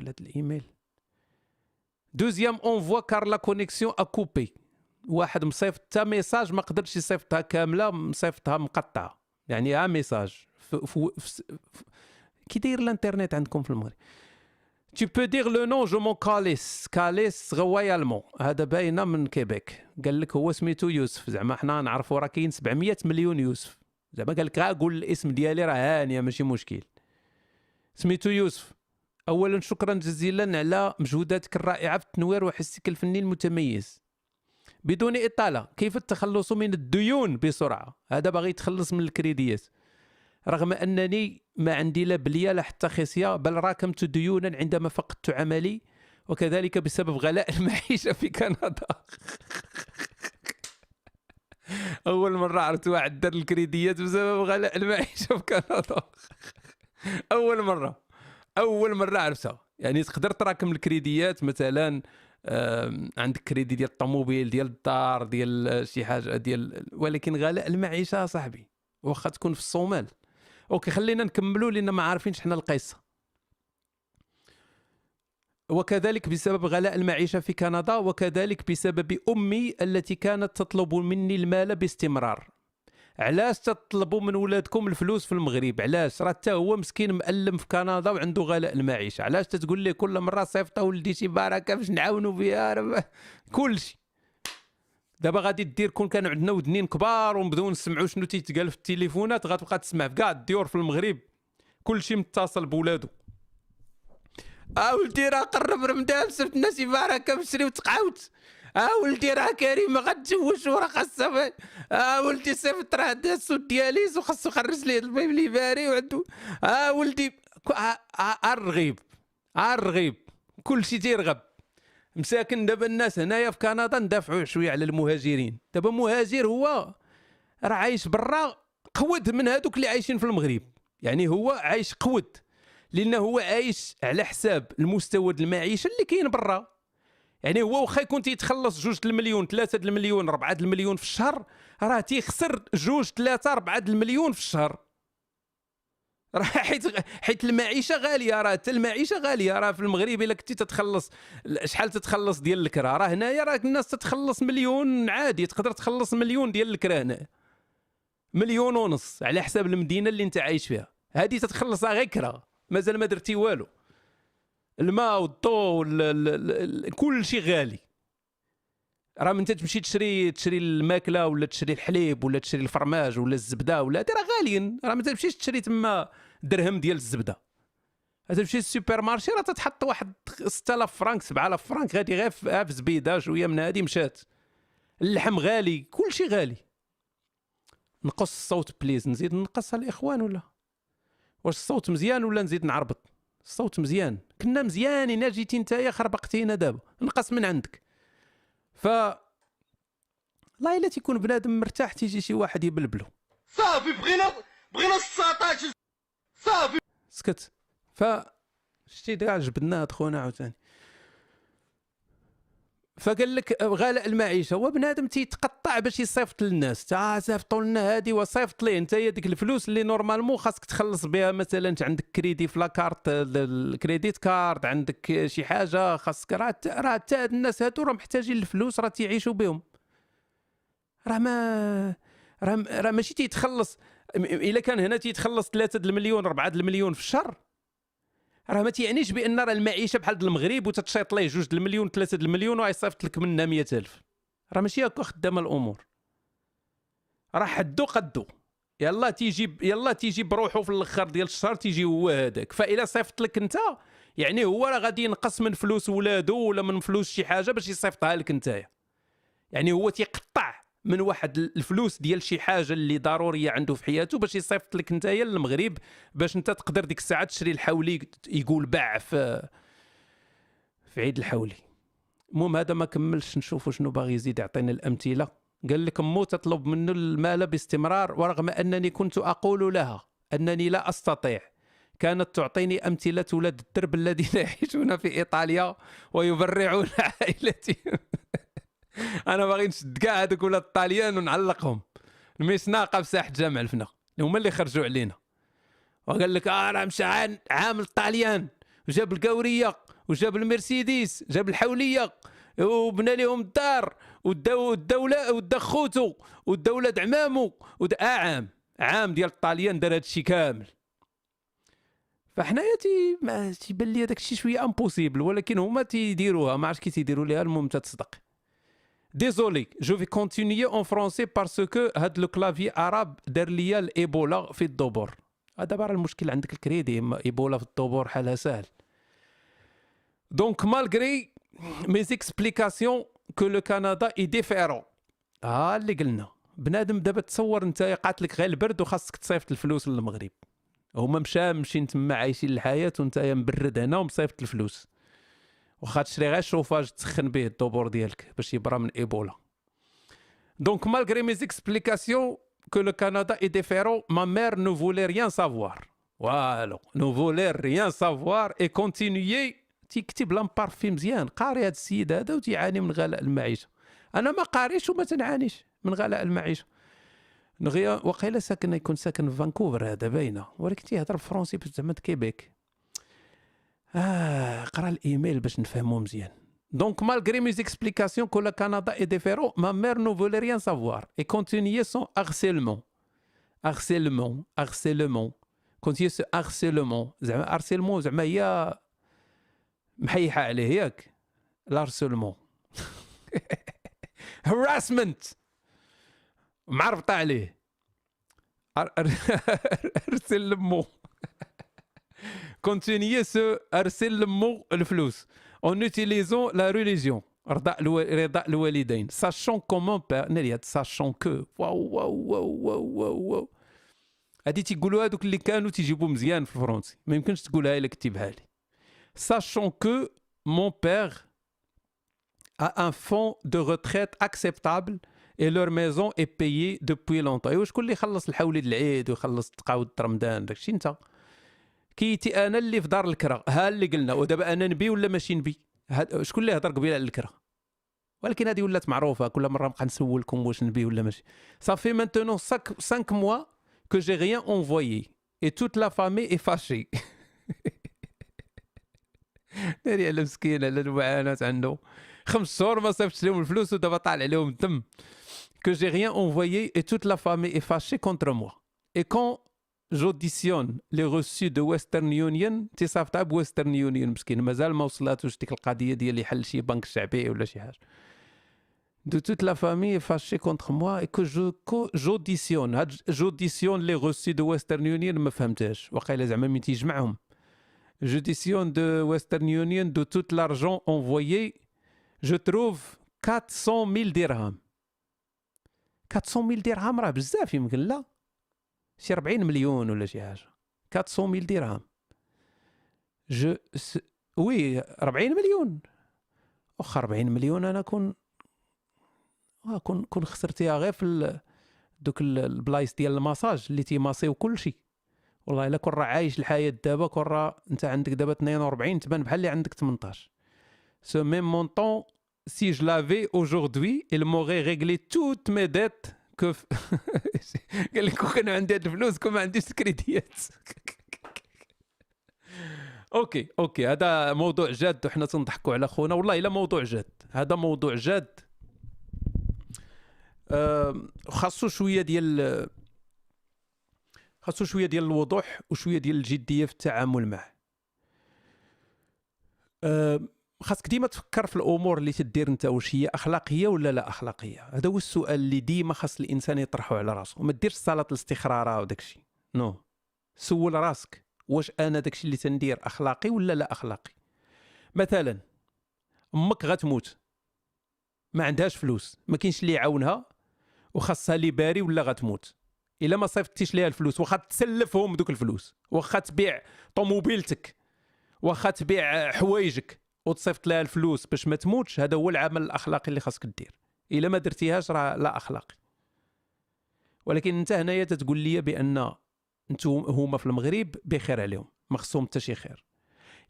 قبل هذا الايميل. دوزيام اونفوا كار لا كونيكسيون ا كوبي. واحد مصيفط تا ميساج ما قدرش يصيفطها كامله، مصيفطها مقطعه، يعني ميساج كي داير الانترنت عندكم في المغرب. Tu peux dire le nom je m'en كاليس رويالمون، هذا باينه من كيبيك. قال لك هو سميتو يوسف، زعما حنا نعرفوا راه كاين 700 مليون يوسف، زعما قال لك قول الاسم ديالي راه هانيه ماشي مشكل. سميتو يوسف. اولا شكرا جزيلا على مجهوداتك الرائعه في التنوير وحسك الفني المتميز. بدون اطاله، كيف التخلص من الديون بسرعه؟ هذا باغي يتخلص من الكريديات. رغم أنني ما عندي لا بلية لا حتى خصية، بل راكمت ديونا عندما فقدت عملي، وكذلك بسبب غلاء المعيشة في كندا. أول مرة عرفت واحد دار الكريديات بسبب غلاء المعيشة في كندا. أول مرة عرفتها. يعني تقدر تراكم الكريديات مثلا، عندك كريدي ديال الطوموبيل، ديال الدار، ديال شي حاجة ديال، ولكن غلاء المعيشة صاحبي واخا تكون في الصومال. اوكي خلينا نكملوا لان ما عارفينش حنا القصه. وكذلك بسبب غلاء المعيشه في كندا، وكذلك بسبب امي التي كانت تطلب مني المال باستمرار. علاش تطلبوا من ولادكم الفلوس في المغرب؟ علاش؟ راه حتى هو مسكين مألم في كندا وعنده غلاء المعيشه. علاش تتقول لي كل مره صيفط ولدي شي بركه باش نعاونوا بها كلشي؟ دابا غادي دير كون كانوا عندنا ودنين كبار ونبداو نسمعوا شنو تيتقال في التليفونات، غتبقى تسمع في كاع الديور في المغرب كلشي متصل بولادو. ولدي راه قرب رمضان صيفط لنا شي بركه بشري وتقعوت. ولدي راه كريم ما غتزوجش وراه خاصها. ولدي صيفط راه دا السود دياليز وخاصو يخرج ليه البيب اللي باري وعنده. ولدي الرغيب كلشي تيرغب. مساكن دابا الناس هنايا في كندا ندافعوا شويه على المهاجرين. دابا مهاجر هو راه عايش برا قود من هذوك اللي عايشين في المغرب، يعني هو عايش قود لانه هو عايش على حساب المستوى المعيشه اللي كاين برا. يعني هو واخا يكون تيتخلص 2 المليون 3 المليون 4 المليون في الشهر، راه تيخسر 2 3 4 المليون في الشهر. راه حيت المعيشه غاليه. راه حتى المعيشه غاليه. راه في المغرب الا كنتي تتخلص شحال تتخلص ديال الكرا، راه هنايا راه الناس تتخلص مليون عادي. تقدر تخلص مليون ديال الكرا هنا، 1.5 مليون على حساب المدينه اللي انت عايش فيها. هذه تتخلصها غير كرا، مازال ما درتي والو. الماء والضوء كل شيء غالي. راه من تمشي تشري الماكله ولا تشري الحليب ولا تشري الفرماج ولا الزبده ولا هادي راه غاليين. راه ما تمشيش تشري تما درهم ديال الزبده. تمشي للسوبر مارشي راه تتحط واحد 6000 فرانك 7000 فرانك غادي غير في زبيده شويه من هذه مشات. اللحم غالي، كل شيء غالي. نقص الصوت بليز، نزيد نقصها الاخوان ولا واش الصوت مزيان ولا نزيد نعربط؟ الصوت مزيان، كنا مزيانين، جيتي نتايا خربقتينا دابا نقص من عندك. ف لا الا تيكون بنادم مرتاح تيجي شي واحد يبلبلو صافي. بغينا 19 صافي سكت. شتي كاع جبدنا هاد خونا عاوتاني. فقال لك غلاء المعيشه، هو بنادم تيتقطع باش يصيفط للناس. صيفطوا لنا هادي وصيفط ليه انت ديك الفلوس اللي نورمالمون خاصك تخلص بها. مثلا انت عندك كريدي في لاكارت، الكريديت كارد، عندك شي حاجه خاصك. راه حتى هاد الناس هادو راه محتاجين الفلوس، راه تيعيشوا بهم. راه ماشي تيتخلص. الا كان هنا تيتخلص 3 المليون 4 المليون في الشهر، راه ما تيعنيش بان راه المعيشه بحال المغرب وتتشيط ليه 2 المليون 3 المليون ويصيفط لك منها 100,000. راه ماشي هكا خدامه الامور. راه حدو قدو. يلا تيجي بروحو في الاخر ديال الشهر تيجي هو هذاك. فإلا صيفط لك انت، يعني هو راه غادي ينقص من فلوس ولادو ولا من فلوس شي حاجه باش يصيفطها لك نتايا. يعني هو تيقطع من واحد الفلوس ديال شي حاجه اللي ضروريه عنده في حياته باش يصيفط لك نتايا للمغرب باش انت تقدر ديك الساعه تشري الحولي يقول باع في عيد الحولي. المهم هذا ما كملش، نشوفوا شنو باغي يزيد يعطينا الامثله. قال لك امو تطلب منه المال باستمرار، ورغم انني كنت اقول لها انني لا استطيع، كانت تعطيني امثله ولاد الدرب الذين يعيشون في ايطاليا ويبرعون عائلتهم. انا باغي نشد كاع هذوك ولاد الطاليان ونعلقهم المسناقه في ساحه جامع الفنا، هما اللي خرجوا علينا. وقال لك راه مشى عامل الطاليان وجاب القوريه وجاب المرسيدس، جاب الحوليه، وبنى لهم الدار، والدوله ودا خوتو والدوله عمامو عام ديال الطاليان دار هادشي كامل. فحنايا تيبان لي داك الشيء شويه امبوسيبل، ولكن هما تيديروها، ما عرفتش كي تيديروا ليها. المهم تصدق. Désolé, je vais continuer en français parce que هاد لو كلافي عرب دار ليا الايبولا في الدبر. هذا بقى المشكل عندك الكريدي، ايبولا في الدبر حالها سهل. Donc malgré mes explications que le Canada est différent. اللي قلنا بنادم دابا تصور انت قاتلك غير البرد وخاصك تصيفط الفلوس للمغرب. هما ماشيين تما عايشين الحياه وانت مبرد هنا ومصيفط الفلوس، واخا تشري غير شوفاج تسخن به الدبور ديالك باش يبرى من ايبولا. Donc malgré mes explications que le Canada est différent, ma mère ne voulait rien savoir. Voilà, ne voulait rien savoir et continuer. تيكتب لامبارفي مزيان، قاري هذا السيد هذا وتيعاني من غلاء المعيشه. انا ما قاريش وما تنعانيش من غلاء المعيشه. نغيا وقيلا يكون ساكن في فانكوفر، هذا باينه، ولكن تيهضر بالفرنسي زعما كيبيك. قرا الايميل باش نفهمو مزيان. Donc malgré mes explications que le Canada est différent, ma mère ne voulait rien savoir et continuait son harcèlement. Continuait ce harcèlement. زعما harcèlement زعما هي محيحه عليه ياك، الارسلمون هراسمنت معرفطه عليه، ارسل لمو كونتينيي سو ارسل لمو الفلوس en utilisant la religion، رضاء الوالدين، sachant comment père sachant que واو هادي تيقولوا هادوك اللي كانوا تيجيبوا مزيان في الفرنسي، ما يمكنش تقولها الا كتبها لي. Sachant que mon père a un fonds de retraite acceptable et leur maison est payée depuis longtemps. ايوا شكون اللي يخلص الحوليد العيد ويخلص تقاود رمضان داكشي؟ انت كيتي انا اللي في دار الكرا، ها اللي قلنا. ودابا انا نبي ولا ماشي نبي؟ شكون اللي هضر قبيله على الكرا؟ ولكن هذه ولات معروفه، كل مره نبقى نسولكم واش نبي ولا ماشي. صافي maintenant 5 mois que j'ai rien envoyé et toute la famille est fâchée. ناري على مسكين على المعاناة عنده 5 شهور ما صيفطش لهم الفلوس ودابا طالع عليهم الدم. Que j'ai rien envoyé et toute la famille est fâchée contre moi. Et quand j'auditionne les reçus de Western Union، تصافتها بويسترن يونيون مسكين، مازال ما وصلاتوش ديك القضيه ديال يحل شي بنك شعبي ولا شي حاجه. De toute la famille est fâchée contre moi et que j'auditionne les reçus de Western Union. ما فهمتهاش، وقيلا زعما من تيجمعهم. J'auditionne de Western Union de tout l'argent envoyé. Je trouve 400 000 dirhams. 400 000 dirhams راه بزاف، يمكن لا شي 40 مليون ولا شي حاجه. 400 000 درهم وي 40 مليون. واخا 40 مليون انا كون خسرتيها غير في دوك البلايص ديال الماساج اللي تيماسيو كلشي. والله الا كون راه عايش الحياه دابا، كون راه انت عندك دابا 42 تبان بحال اللي عندك 18. Ce même montant, si je l'avais aujourd'hui, il m'aurait réglé toutes mes dettes. قال لك كون عندي هاد الفلوس كون ما عنديش كريديات. اوكي هذا موضوع جاد وحنا تنضحكوا على خونا. والله الا موضوع جاد، هذا موضوع جاد. خاصو شويه ديال الوضوح وشويه ديال الجديه في التعامل معه. خاصك ديما تفكر في الامور اللي تدير انت واش هي اخلاقيه ولا لا اخلاقيه. هذا هو السؤال اللي ديما خاص الانسان يطرحه على راسه. ما ديرش صلاه الاستخاره وداك الشيء، نو. سول راسك واش انا داك الشيء اللي تندير اخلاقي ولا لا اخلاقي. مثلا امك غتموت، ما عندهاش فلوس، ما كاينش اللي يعاونها وخاصها لي باري ولا غتموت. الا ما صيفطتيش ليها الفلوس، واخا تسلفهم دوك الفلوس، واخا تبيع طوموبيلتك، واخا تبيع حوايجك وتصيفط لها الفلوس باش ما تموتش، هذا هو العمل الاخلاقي اللي خاصك دير. الا ما درتيهاش راه لا اخلاقي. ولكن انت هنايا تتقول لي بان انتم هما في المغرب بخير عليهم، ما خصهم حتى شي خير.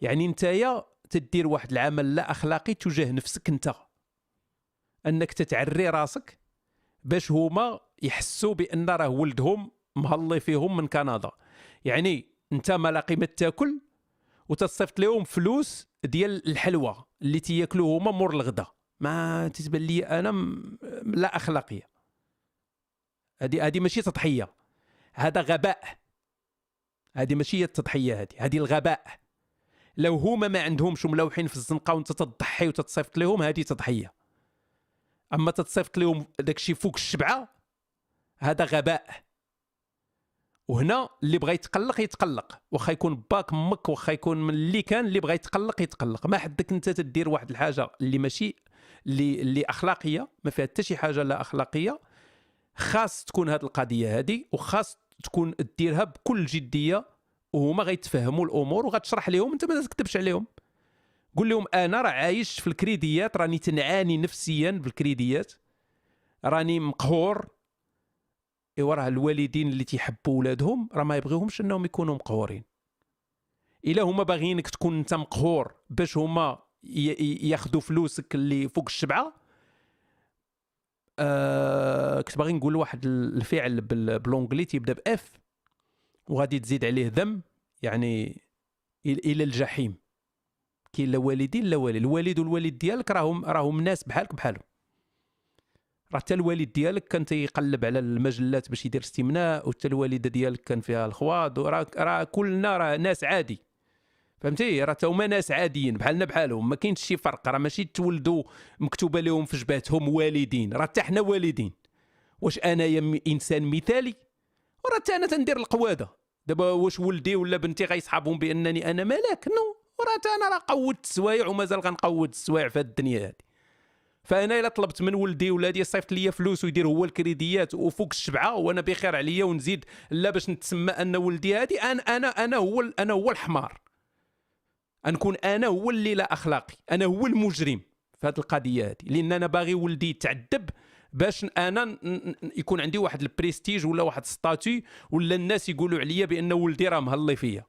يعني نتايا تدير واحد العمل لا اخلاقي تجاه نفسك انت، انك تتعري راسك باش هما يحسوا بان راه ولدهم مهلي فيهم من كندا. يعني انت ما لاقي ما تاكل وتصيفط لهم فلوس ديال الحلوى اللي تياكلوه هما مور الغدا ما تتبان لي انا لا اخلاقيه. هذه ماشي تضحيه، هذا غباء. هذه ماشي هي التضحيه، هذه الغباء. لو هما ما عندهمش ملوحين في الزنقه وانت تضحي وتتصيفط لهم، هذه تضحيه. اما تتصيفط لهم داكشي فوق الشبعه، هذا غباء. وهنا اللي بغى يتقلق يتقلق، واخا يكون باك امك، واخا يكون من اللي كان، اللي بغى يتقلق يتقلق. ما حدك انت تدير واحد الحاجه اللي ماشي اللي اخلاقيه، ما فيها حتى شي حاجه لا اخلاقيه. خاص تكون هذه القضيه هذه، وخاص تكون ديرها بكل جديه، وهما غيتفهموا الامور وغتشرح لهم. انت ما تكذبش عليهم، قول لهم انا راه عايش في الكريديات، راني تنعاني نفسيا بالكريديات، راني مقهور. ايوا راه الوالدين اللي تيحبوا ولادهم راه ما يبغيهمش انهم يكونوا مقهورين. الا هما باغيينك تكون انت مقهور باش هما ياخذوا فلوسك اللي فوق الشبعه. كنت باغي نقول واحد الفعل بالونجلي تيبدا باف وغادي تزيد عليه ذم، يعني الى الجحيم. كاين لا والدين لا والد. الوالد والوالد ديالك راهم ناس بحالك بحالهم. راه حتى الوالد ديالك كان تيقلب على المجلات باش يدير استمناء، وحتى الوالده ديالك كان فيها الخواض، راه كلنا راه ناس عادي، فهمتي؟ راه هما ناس عاديين بحالنا بحالهم، ما كاينش شي فرق. راه ماشي تولدوا مكتوبه لهم في جبهتهم والدين، راه حتى حنا والدين. واش انا انسان مثالي؟ وراه حتى انا تندير القواده. دابا واش ولدي ولا بنتي غيصحابهم بانني انا ملاك؟ نو، وراه حتى انا راه قودت السوايع ومازال غنقود السوايع في هذه الدنيا هذه. فانا الا طلبت من ولدي ولادي يصيفط لي فلوس ويدير هو الكريديات وفوق الشبعه وانا بخير عليا، ونزيد لا باش نتسمى ان ولدي هادي، انا هو الحمار. نكون انا هو اللي لا اخلاقي، انا هو المجرم في هذه القضيه هذه، لان انا باغي ولدي يتعذب باش انا يكون عندي واحد البريستيج ولا واحد ستاتي، ولا الناس يقولوا عليا بان ولدي راه مهلي فيا.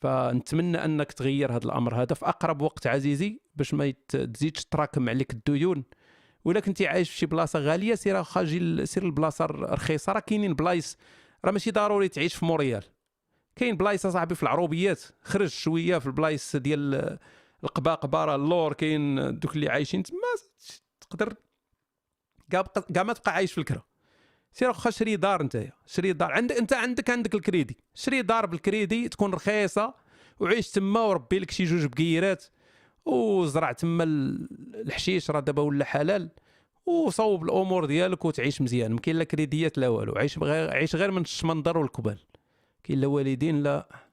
فنتمنى انك تغير هذا الامر هذا في اقرب وقت عزيزي، باش ما تزيدش تراكم عليك الديون. ولا كنتي عايش في شي بلاصه غاليه، سير واخا سير البلاصه رخيصه. راه كاينين بلايص، راه ماشي ضروري تعيش في مونريال. كاين بلايص صاحبي في العروبيات، خرج شويه في البلايص ديال القباقبه، راه اللور كاين دوك اللي عايشين تما، تقدر كاع ما تبقى عايش في الكره. سير واخا شري دار، نتايا شري دار، عندك الكريدي، شري دار بالكريدي تكون رخيصه، وعيش تما وربي لك شي جوج بقيرات، وزرع تما الحشيش، راه دابا ولا حلال، وصوب الامور ديالك وتعيش مزيان. ما كاين لا كريديات لا والو، عيش غير من الشمندر والكبال. كاين لا والدين لا